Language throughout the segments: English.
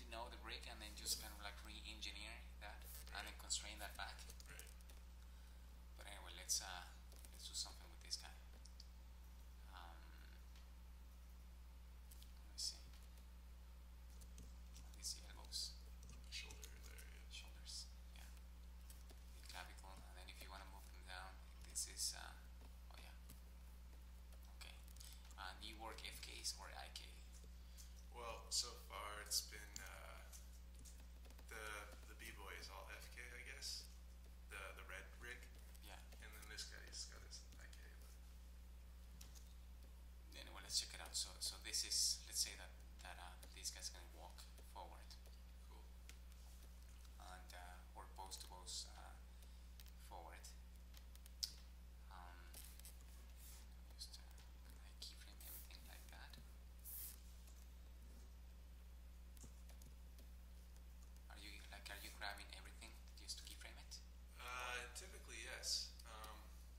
know the brick and then just kind of like re-engineer that and then constrain that back. Right. But anyway, let's do something with this guy. Let me see. These elbows. Shoulder there, yeah. Shoulders, yeah. The clavicle, and then if you want to move them down, this is, oh yeah. Okay. And you work FKs or IK? Well, so far it's been the B-boy is all FK, I guess. The red rig. Yeah. And then this guy's got his IK. Anyway, let's check it out. So this is, let's say that this guy's gonna walk forward. Cool. And or pose to pose forward. Just I keyframe everything like that. Are you grabbing everything just to keyframe it? Typically yes.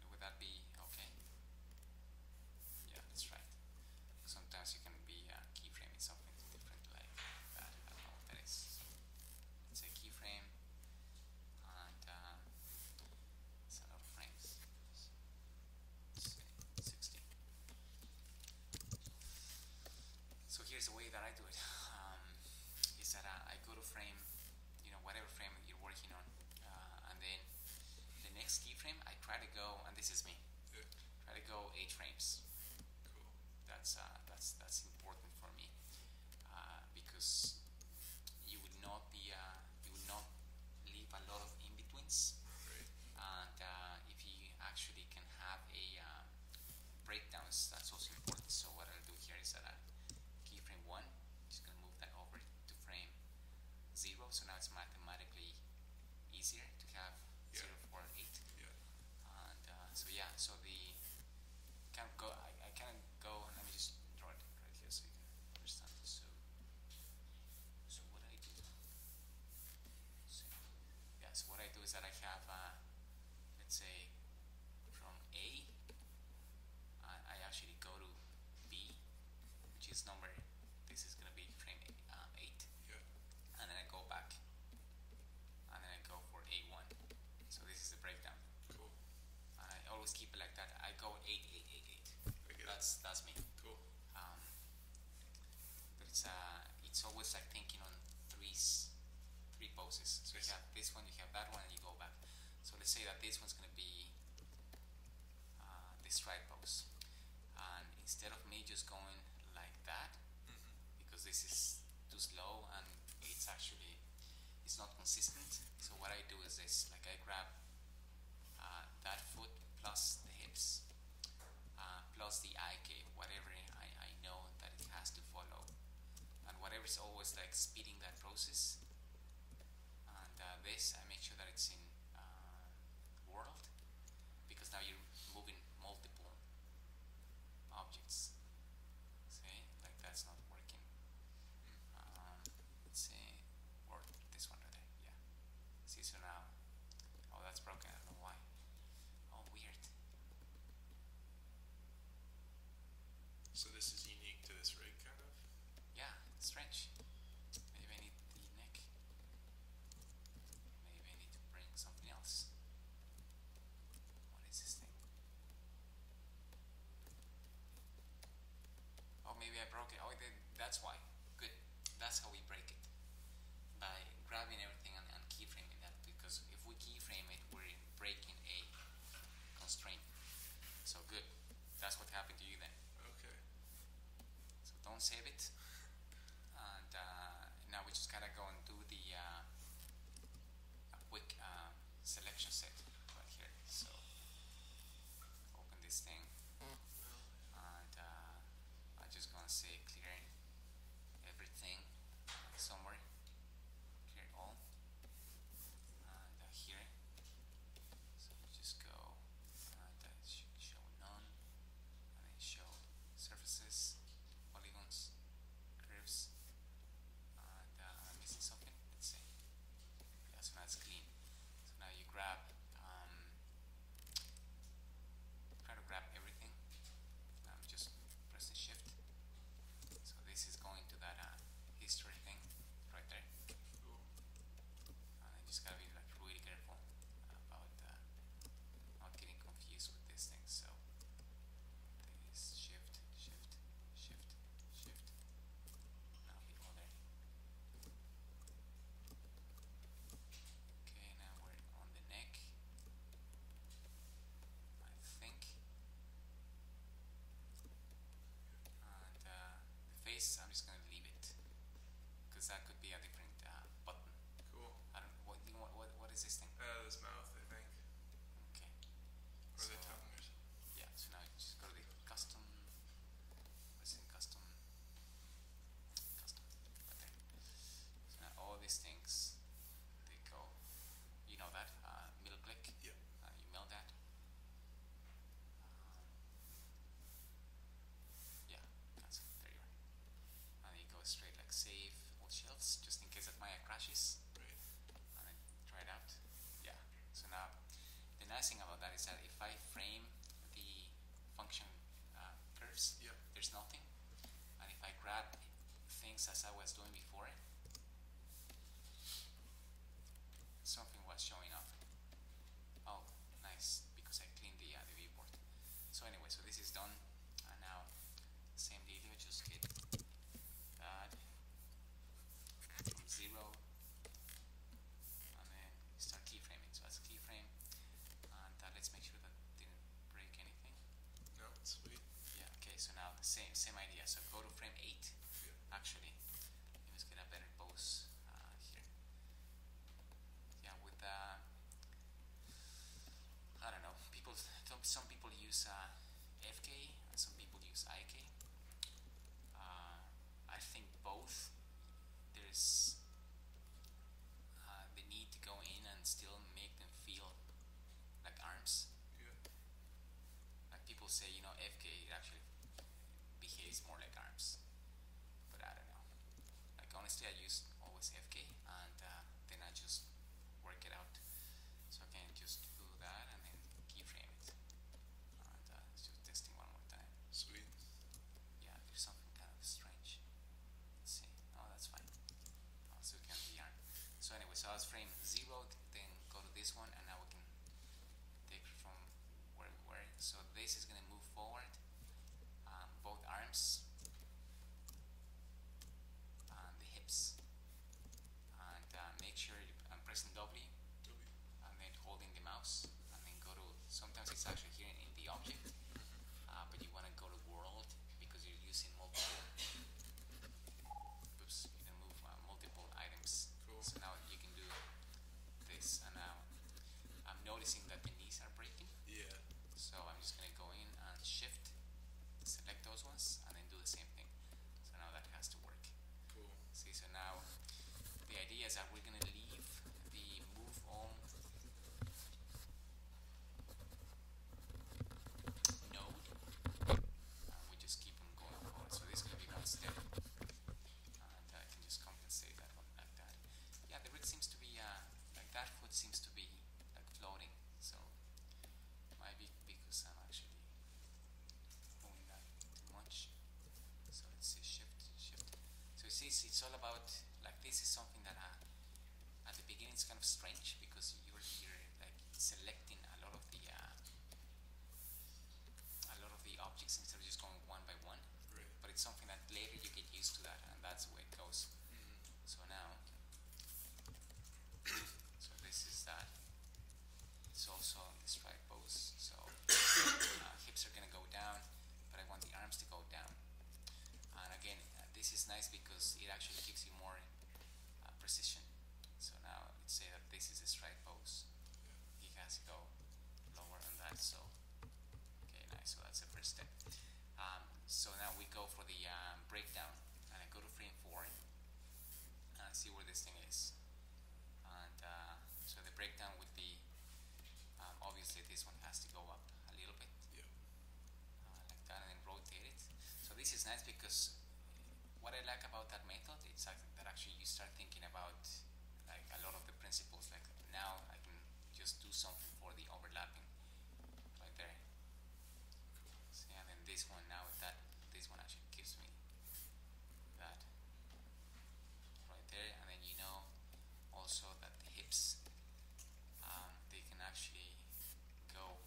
Would that be okay? Yeah, that's right. Sometimes you can be keyframing something different like that. I don't know what that is. Let's say keyframe, and it's a lot of frames. Let's say 60. So here's the way that I do it. Is that I go to frame, whatever frame that you're working on, and then the next keyframe I try to go, and this is me. Yeah. Try to go 8 frames. Cool. That's important for me because you would not leave a lot of in betweens, Right. and if you actually can have a breakdowns, that's also important. So what I'll do here is that I keyframe 1, just gonna move that over to frame 0. So now it's mathematically easier to have 0 for 8. Yeah. And so yeah, so the kind of go. I kind of go. Let me just draw it right here so you can understand. So what I do. So, yeah. So what I do is that I have, let's say, from A, I actually go to B, which is number. This is gonna be frame 8. Yeah. And then I go back, and then I go for A1. So this is the breakdown. Cool. I always keep it like that. I go 8, 8, 8, 8. I get That's me. Cool. But it's always like thinking on three poses. So you have this one, you have that one, and you go back. So let's say that this one's gonna be the stride pose, and instead of me just going like that, because this is too slow and it's not consistent. So what I do is this: like I grab that foot plus the hips plus the IK, whatever I know that it has to follow, and whatever is always like speeding that process. And this, I make sure that it's in world, because now you're moving multiple objects. See, like that's not working. Let's see, or this one right there. Yeah. See, so now, oh, that's broken. I don't know why. Oh, weird. So this is unique to this rig, kind of? Yeah, it's strange. Maybe I need the neck. Maybe I need to bring something else. What is this thing? Oh, maybe I broke it. Oh, that's why. Good. That's how we break it. By grabbing everything and keyframing that. Because if we keyframe it, we're breaking a constraint. So good. That's what happened to you then. Okay. So don't save it. And now we just gotta go and do the a quick selection set right here. So open this thing, and I'm just gonna say clear everything somewhere. Clear all. And here. So we just go and show none, and then show surfaces, polygons, curves, and I'm missing something. Let's see. Yeah, so now it's clean. So now you grab, try to grab everything. that could be a different button. Cool. I don't. What is this thing? This mouth, I think. Okay. Or the tongue. Yeah. So now you just go to the custom. What's in custom? Custom. Right there. So now all these things, they go. You know that middle click. Yeah. You meld that. Yeah. Cancel. There you are. And you go straight like save all shelves, just in case that Maya crashes. Right. And then try it out. Yeah. So now the nice thing about that is that if I frame the function curves, Yeah. there's nothing. And if I grab things as I was doing before, something was showing up. Oh, nice, because I cleaned the viewport. So anyway, so this is done, and now same deal, just hit that from 0, and then start keyframing. So that's a keyframe, and let's make sure that didn't break anything. No, it's sweet. Yeah. Okay. So now the same idea. So go to frame 8. Yeah. Actually, let's get a better pose here. Yeah, with I don't know. Some people use FK and some people use IK. I think both. There's the need to go in and still make them feel like arms. Yeah. Like people say, FK actually behaves more like arms, but I don't know. Like honestly, I use always FK, and then I just work it out. So I can just do that and then keyframe it. And just testing one more time. Sweet. Yeah, there's something kind of strange. Let's see. Oh, that's fine. So we can VR. So anyway, so I was frame 0, then go to this one, and now we can take from where we were. So this is going to move forward, both arms and the hips. And make sure I'm pressing W, W. and then holding the mouse, and then go to, sometimes it's actually here in the object, but you want to go to world because you're using multiple, oops, you can move multiple items. Cool. So now you can do this, and now I'm noticing that the knees are breaking, Yeah. so I'm just going to go in and shift, select those ones, and then do the same thing. So now that has to work. Cool. See, so now the idea is that we're going to leave the move on node, and we just keep on going forward. So this is going to be one step, and I can just compensate that one like that. Yeah, the rig seems to be like that foot seems to be like floating, so might be because I'm actually moving that too much. So let's see, shift. So you see, it's all about, like, this is something that at the beginning it's kind of strange because you're like selecting a lot of the objects instead of just going one by one. Right. But it's something that later you get used to that, and that's the way it goes. So now, so this is that. It's also in the strike pose. So hips are gonna go down, but I want the arms to go down. And again, this is nice because it actually gives you more precision. So now let's say that this is a strike pose. He has to go lower on that. So okay, nice. So that's the first step. So now we go for the breakdown, and I go to frame 4 and see where this thing is. And so the breakdown would be obviously this one has to go up a little bit. Yeah. Like that, and then rotate it. So this is nice because what I like about that method, it's like that actually you start thinking about like a lot of the principles. Like now I can just do something for the overlapping right there. See, and then this one now this one actually gives me that right there, and then also that the hips they can actually go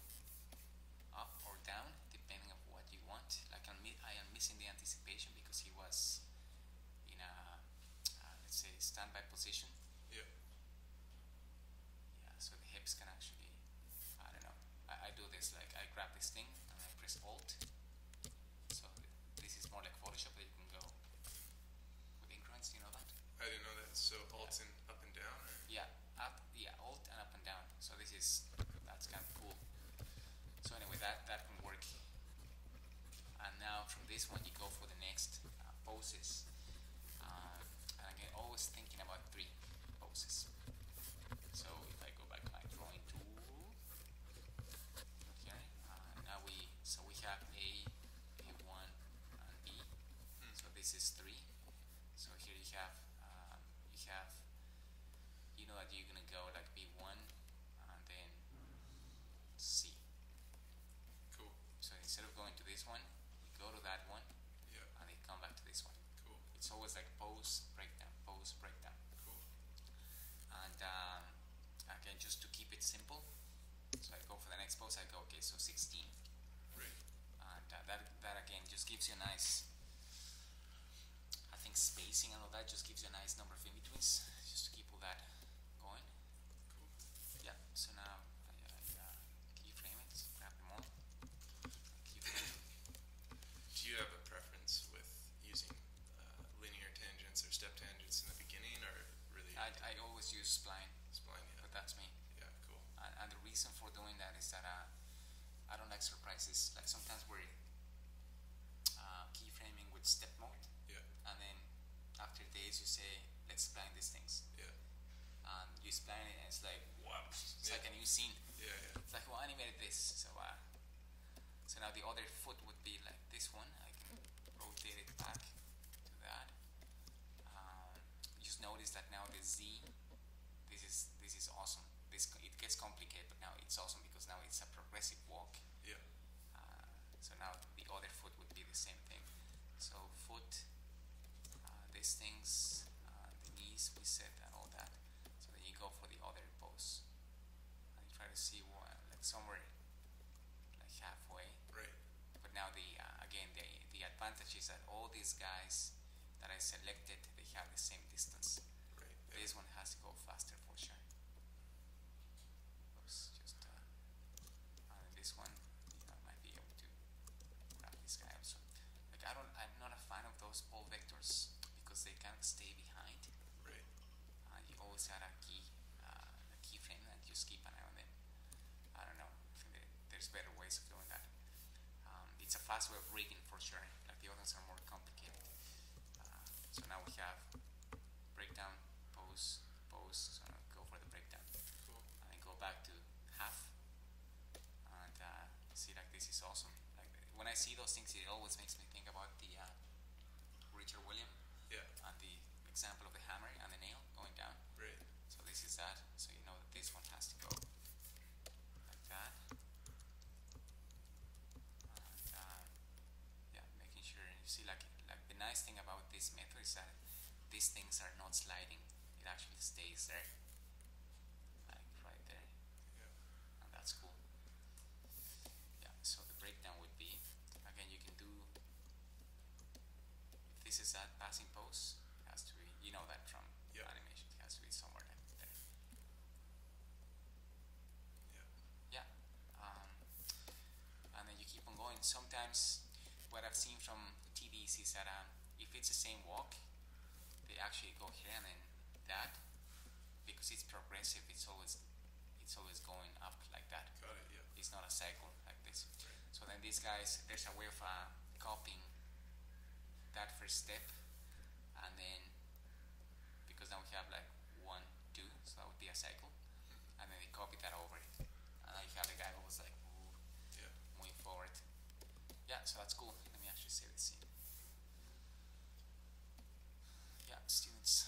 up or down depending on what you want. Like I am missing the anticipation because he was in a let's say standby position. Yeah. Yeah, so the hips can actually, I don't know. I do this, like I grab this thing and I press Alt. So this is more like Photoshop that you can go with increments. You know that? I didn't this one, you go for the next poses. And again, always thinking about 3 poses. So if I go back to my drawing tool, here, now we have A, A1, and B. So this is 3. So here you have you know that you're gonna go like B1 and then C. Cool. So instead of going to this one, you go to that one, Yeah. and then come back to this one. Cool. It's always like pose, breakdown, pose, breakdown. Cool. And again, just to keep it simple, so I go for the next pose. I go, okay, so 16, Right. and that again just gives you a nice, I think, spacing and all that just gives you a nice number of in betweens, just to keep all that going. Cool. Yeah. So now I keyframe it, grab them all, keyframe. Do you have a preference with using linear tangents or step tangents in the beginning, or really? I always use spline, Spline, yeah. but that's me. Yeah, cool. And the reason for doing that is that I don't like surprises. Like sometimes we're keyframing with step mode, Yeah. and then after days you say, let's spline these things. Yeah. And you spline it, and it's like, wow, it's Yeah. like a new scene. Yeah, yeah. It's like, who animated this? So now the other foot would be like this one. I can rotate it back to that. Just notice that now the Z, this is awesome. It gets complicated, but now it's awesome because now it's a progressive walk. Yeah. So now the other foot would be the same thing. So foot, these things, the knees we set and all that. So then you go for the other pose, and you try to see like somewhere like halfway. Right. But now again the advantage is that all these guys that I selected, they have the same distance. Right. Yeah. This one has to go faster for sure. Oops, just and this one, I might be able to grab this guy also. Like I'm not a fan of those ball vectors because they kind of stay behind. Right. You always had a keyframe and just keep an eye on them. I don't know. I think there's better ways of doing that. It's a fast way of rigging for sure. Like the others are more complicated. So now we have breakdown, pose, pose. So I'll go for the breakdown. Cool. And then go back to half. And see, like this is awesome. Like when I see those things, it always makes me think about the Richard William. Yeah. And the example of the hammer and the nail going down. Right. So this is that. So you know that this one has to go like that. And yeah, making sure. And you see, like the nice thing about this method is that these things are not sliding. It actually stays there, like right there, Yeah. and that's cool. Yeah. So the breakdown would be, again, you can do. If this is that passing pose, it has to be. You know that from Yeah. animation. It has to be somewhere like there. Yeah. Yeah. And then you keep on going. Sometimes what I've seen from TVs is that if it's the same walk, they actually go here and then that, because it's progressive. It's always going up like that. Got it. Yeah. It's not a cycle like this. Right. So then these guys, there's a way of copying that first step, and then because now we have like 1, 2, so that would be a cycle, and then they copy that over it, and now you have the guy who was like Yeah. moving forward. Yeah, so that's cool. Let me actually save this scene. Yeah, students.